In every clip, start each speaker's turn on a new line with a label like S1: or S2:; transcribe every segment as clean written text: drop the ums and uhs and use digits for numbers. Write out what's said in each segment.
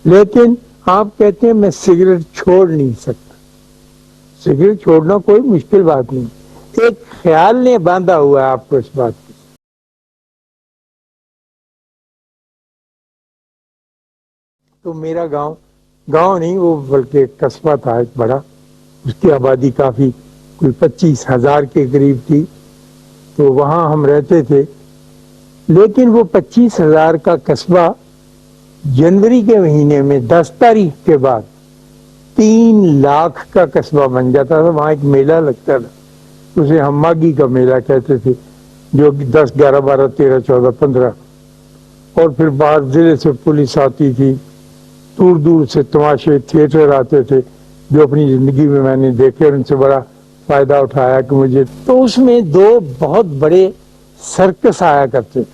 S1: لیکن آپ کہتے ہیں میں سگریٹ چھوڑ نہیں سکتا. سگریٹ چھوڑنا کوئی مشکل بات نہیں, ایک خیال نے باندھا ہوا ہے آپ کو اس بات کی. تو میرا گاؤں نہیں, وہ بلکہ ایک قصبہ تھا ایک بڑا, اس کی آبادی کافی کوئی 25,000 کے قریب تھی. تو وہاں ہم رہتے تھے, لیکن وہ 25,000 کا قصبہ جنوری کے مہینے میں 10 تاریخ کے بعد 3 لاکھ کا قصبہ بن جاتا تھا. وہاں ایک میلہ لگتا تھا, اسے ہم ماگی کا میلہ کہتے تھے, جو 10, 11, 12, 13, 14, 15, اور پھر باہر ضلع سے پولیس آتی تھی, دور دور سے تماشے تھیٹر آتے تھے, جو اپنی زندگی میں نے دیکھے اور ان سے بڑا فائدہ اٹھایا کہ مجھے. تو اس میں 2 بہت بڑے سرکس آیا کرتے تھے,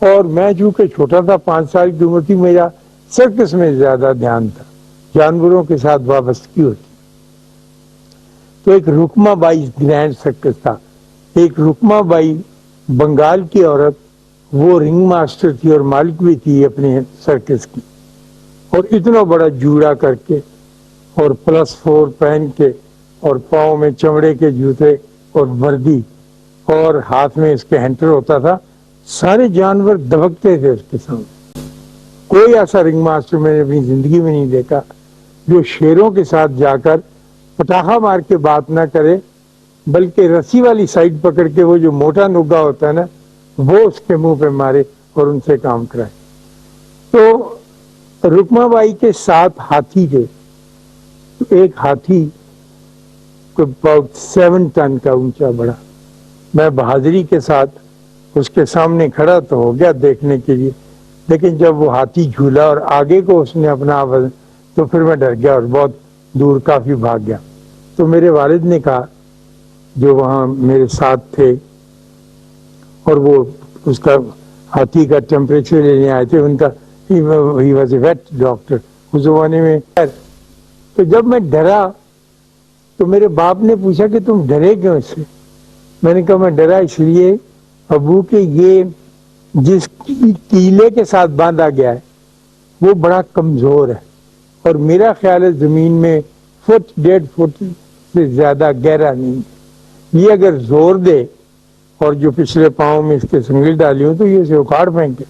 S1: اور میں چونکہ چھوٹا تھا, 5 سال کی عمر تھی, میرا سرکس میں زیادہ دھیان تھا, جانوروں کے ساتھ وابستگی ہوتی. تو ایک رکما بائی گرینڈ سرکس تھا. ایک رکما بائی بنگال کی عورت, وہ رنگ ماسٹر تھی اور مالک بھی تھی اپنے سرکس کی, اور اتنا بڑا جوڑا کر کے اور +4 پہن کے, اور پاؤں میں چمڑے کے جوتے اور وردی, اور ہاتھ میں اس کے ہینٹر ہوتا تھا. سارے جانور دبکتے تھے اس کے سامنے. کوئی ایسا رنگ ماسٹر میں نے اپنی زندگی میں نہیں دیکھا جو شیروں کے ساتھ جا کر پٹاخہ مار کے بات نہ کرے, بلکہ رسی والی سائڈ پکڑ کے وہ جو موٹا نگا ہوتا ہے نا, وہ اس کے منہ پہ مارے اور ان سے کام کرائے. تو رکما بائی کے 7 ہاتھی تھے. ایک ہاتھی about 7 ٹن کا اونچا بڑا, میں بہادری کے ساتھ اس کے سامنے کھڑا تو ہو گیا دیکھنے کے لیے, لیکن جب وہ ہاتھی جھولا اور آگے کو اس نے اپنا وزن, تو پھر میں ڈر گیا اور بہت دور کافی بھاگ گیا. تو میرے والد نے کہا, جو وہاں میرے ساتھ تھے اور وہ اس کا ہاتھی کا ٹیمپریچر لینے آئے تھے, ان کا ہی واز اے ویٹ ڈاکٹر اس زمانے میں. تو جب میں ڈرا تو میرے باپ نے پوچھا کہ تم ڈرے کیوں اس سے؟ میں نے کہا میں ڈرا اس لیے ابو کہ یہ جس کیلے کے ساتھ باندھا گیا ہے وہ بڑا کمزور ہے, اور میرا خیال ہے زمین میں 1.5 فٹ سے زیادہ گہرا نہیں ہے. یہ اگر زور دے اور جو پچھلے پاؤں میں اس کے سنگل ڈالی ہوں تو یہ اسے اکھاڑ پھینکے.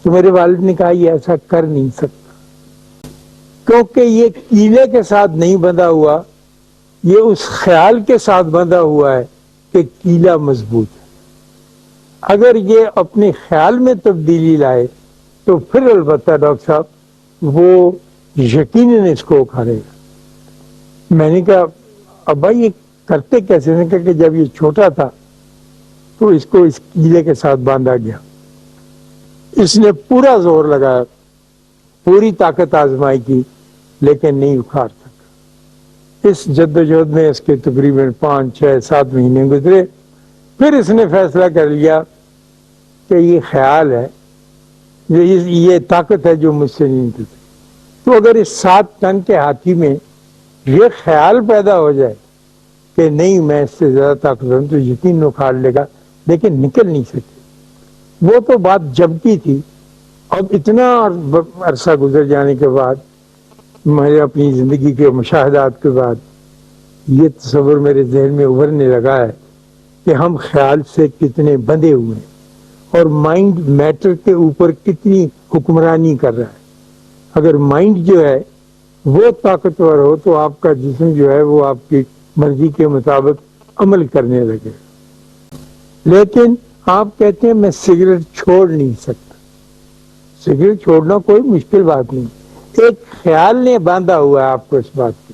S1: تو میرے والد نے کہا یہ ایسا کر نہیں سکتا, کیونکہ یہ کیلے کے ساتھ نہیں بندھا ہوا, یہ اس خیال کے ساتھ بندھا ہوا ہے کہ کیلا مضبوط ہے. اگر یہ اپنے خیال میں تبدیلی لائے تو پھر البتہ ڈاکٹر صاحب وہ یقیناً اس کو اکھاڑے گا. میں نے کہا ابا یہ کرتے کیسے؟ نے کہا کہ جب یہ چھوٹا تھا تو اس کو اس کیلے کے ساتھ باندھا گیا, اس نے پورا زور لگایا, پوری طاقت آزمائی کی, لیکن نہیں اکھاڑ سکا. اس جدوجہد میں اس کے تقریباً 5, 6, 7 مہینے گزرے. پھر اس نے فیصلہ کر لیا کہ یہ خیال ہے, یہ طاقت ہے جو مجھ سے نہیں نکلتی. تو اگر اس 7 ٹن کے ہاتھی میں یہ خیال پیدا ہو جائے کہ نہیں میں اس سے زیادہ طاقتور ہوں, تو یقین اکھاڑ لے گا, لیکن نکل نہیں سکے. وہ تو بات جب کی تھی. اب اتنا عرصہ گزر جانے کے بعد, میں اپنی زندگی کے مشاہدات کے بعد, یہ تصور میرے ذہن میں ابھرنے لگا ہے کہ ہم خیال سے کتنے بندھے ہوئے ہیں, اور مائنڈ میٹر کے اوپر کتنی حکمرانی کر رہا ہے. اگر مائنڈ جو ہے وہ طاقتور ہو تو آپ کا جسم جو ہے وہ آپ کی مرضی کے مطابق عمل کرنے لگے. لیکن آپ کہتے ہیں میں سگریٹ چھوڑ نہیں سکتا. سگریٹ چھوڑنا کوئی مشکل بات نہیں, ایک خیال نے باندھا ہوا ہے آپ کو اس بات کی.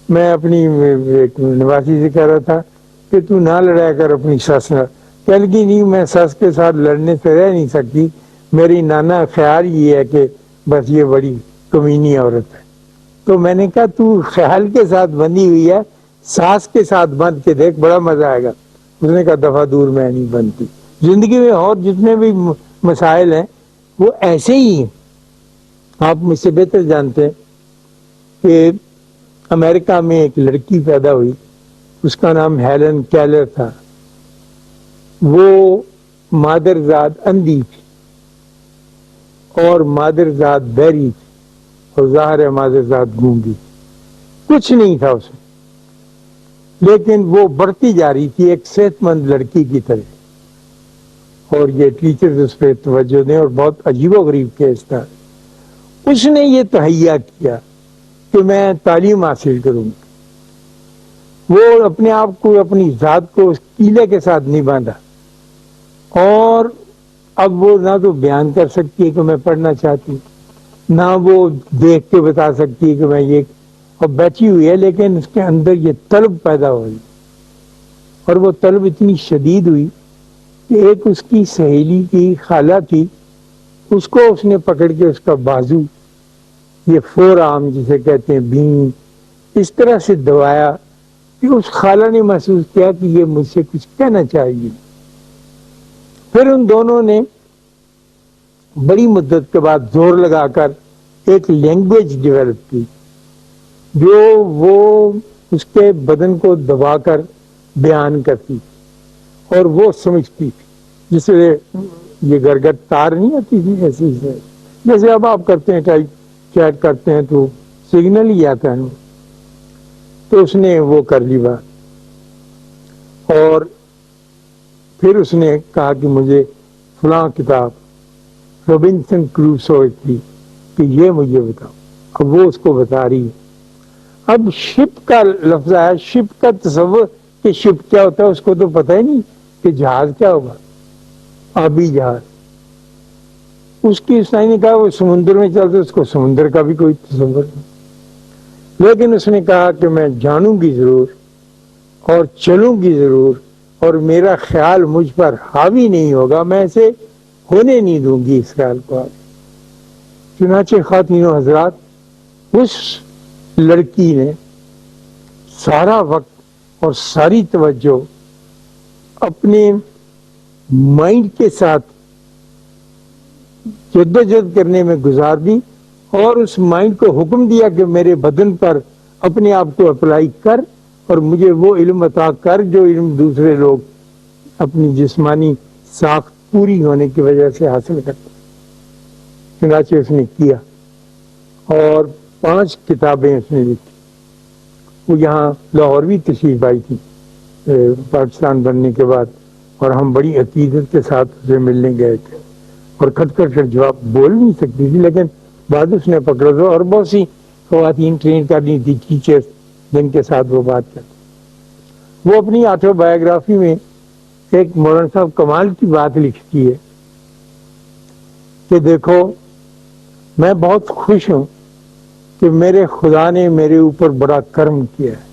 S1: میں اپنی ایک نواسی سے کہہ رہا تھا کہ تو نہ لڑایا کر اپنی ساس نہ. کہہ لگی نہیں میں ساس کے ساتھ لڑنے سے رہ نہیں سکتی, میری نانا خیال یہ ہے کہ بس یہ بڑی کمینی عورت ہے. تو میں نے کہا تو خیال کے ساتھ بندھی ہوئی ہے, ساس کے ساتھ بندھ کے دیکھ بڑا مزہ آئے گا. اس نے کہا دفعہ دور میں نہیں بنتی. زندگی میں اور جتنے بھی مسائل ہیں وہ ایسے ہی ہیں. آپ مجھ سے بہتر جانتے ہیں کہ امریکہ میں ایک لڑکی پیدا ہوئی, اس کا نام ہیلن کیلر تھا. وہ مادرزاد اندھی تھی. اور مادر ذات بہری تھی اور ظاہر ہے مادر ذات گونگی، کچھ نہیں تھا اس میں، لیکن وہ بڑھتی جا رہی تھی ایک صحت مند لڑکی کی طرح، اور یہ ٹیچرز اس پہ توجہ دیں، اور بہت عجیب و غریب کیس تھا۔ اس نے یہ تہیا کیا کہ میں تعلیم حاصل کروں گی، وہ اپنے آپ کو، اپنی ذات کو اس کیلے کے ساتھ نہیں باندھا، اور اب وہ نہ تو بیان کر سکتی ہے کہ میں پڑھنا چاہتی ہوں، نہ وہ دیکھ کے بتا سکتی ہے کہ میں یہ، اور بیٹھی ہوئی ہے، لیکن اس کے اندر یہ طلب پیدا ہوئی، اور وہ طلب اتنی شدید ہوئی کہ ایک اس کی سہیلی کی خالہ تھی، اس کو اس نے پکڑ کے اس کا بازو، یہ فور آرم جسے کہتے ہیں بین، اس طرح سے دبایا کہ اس خالہ نے محسوس کیا کہ یہ مجھ سے کچھ کہنا چاہیے۔ پھر ان دونوں نے بڑی مدت کے بعد زور لگا کر ایک لینگویج ڈیولپ کی، جو وہ اس کے بدن کو دبا کر بیان کرتی اور وہ سمجھتی تھی، جسے یہ گرگٹ تار نہیں آتی تھی ایسی سے، جیسے اب آپ کرتے ہیں ٹائپ چیٹ کرتے ہیں تو سگنل ہی آتا ہے، تو اس نے وہ کر لی بات، اور پھر اس نے کہا کہ مجھے فلاں کتاب روبنسن کروسو کی کہ یہ مجھے بتاؤ، اب وہ اس کو بتا رہی ہے۔ اب شپ کا لفظ آیا، شپ کا تصور کہ شپ کیا ہوتا ہے اس کو تو پتہ ہی نہیں کہ جہاز کیا ہوگا، آبی جہاز، اس کی اس نے کہا وہ سمندر میں چلتے، اس کو سمندر کا بھی کوئی تصور نہیں، لیکن اس نے کہا کہ میں جانوں گی ضرور اور چلوں گی ضرور، اور میرا خیال مجھ پر حاوی نہیں ہوگا، میں اسے ہونے نہیں دوں گی اس خیال کو آگے۔ چنانچہ خواتین و حضرات، اس لڑکی نے سارا وقت اور ساری توجہ اپنے مائنڈ کے ساتھ جدوجہد کرنے میں گزار دی، اور اس مائنڈ کو حکم دیا کہ میرے بدن پر اپنے آپ کو اپلائی کر اور مجھے وہ علم عطا کر جو علم دوسرے لوگ اپنی جسمانی ساخت پوری ہونے کی وجہ سے حاصل کرتے۔ چنانچہ اس نے کیا، اور 5 کتابیں اس نے لکھی۔ وہ یہاں لاہور بھی تشریف آئی تھی پاکستان بننے کے بعد، اور ہم بڑی عقیدت کے ساتھ اسے ملنے گئے تھے، اور کھٹ کھٹ کر جواب بول نہیں سکتی تھی، لیکن بعد اس نے پکڑا دو، اور بہت سی خواتین ٹرین کرنی تھی، ٹیچر جن کے ساتھ وہ بات کرتی۔ وہ اپنی آٹو بایوگرافی میں ایک مولانا صاحب کمال کی بات لکھتی ہے کہ دیکھو میں بہت خوش ہوں کہ میرے خدا نے میرے اوپر بڑا کرم کیا ہے،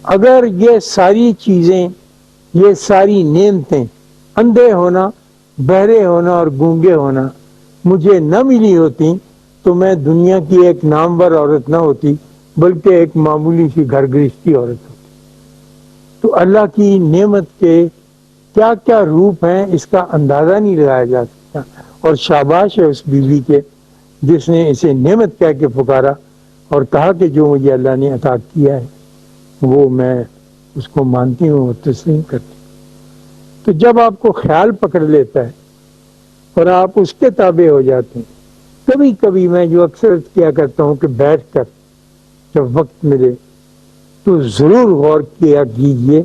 S1: اگر یہ ساری چیزیں، یہ ساری نعمتیں، اندھے ہونا، بہرے ہونا اور گونگے ہونا مجھے نہ ملی ہوتی تو میں دنیا کی ایک نامور عورت نہ ہوتی، بلکہ ایک معمولی سی گھر گرہستی عورت ہوتی۔ تو اللہ کی نعمت کے کیا کیا روپ ہیں اس کا اندازہ نہیں لگایا جا سکتا، اور شاباش ہے اس بیوی کے جس نے اسے نعمت کہہ کے پکارا اور کہا کہ جو مجھے اللہ نے عطا کیا ہے وہ میں اس کو مانتی ہوں اور تسلیم کرتی ہوں۔ تو جب آپ کو خیال پکڑ لیتا ہے اور آپ اس کے تابع ہو جاتے ہیں، کبھی کبھی میں جو اکثر کیا کرتا ہوں کہ بیٹھ کر جب وقت ملے تو ضرور غور کیا کیجئے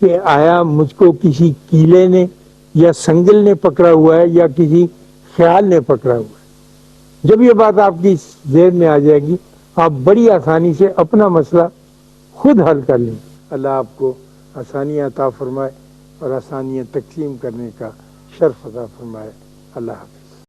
S1: کہ آیا مجھ کو کسی کیلے نے یا سنگل نے پکڑا ہوا ہے یا کسی خیال نے پکڑا ہوا ہے۔ جب یہ بات آپ کی ذہن میں آ جائے گی، آپ بڑی آسانی سے اپنا مسئلہ خود حل کر لیں۔ اللہ آپ کو آسانیاں عطا فرمائے اور آسانیاں تقسیم کرنے کا شرف عطا فرمائے۔ اللہ حافظ۔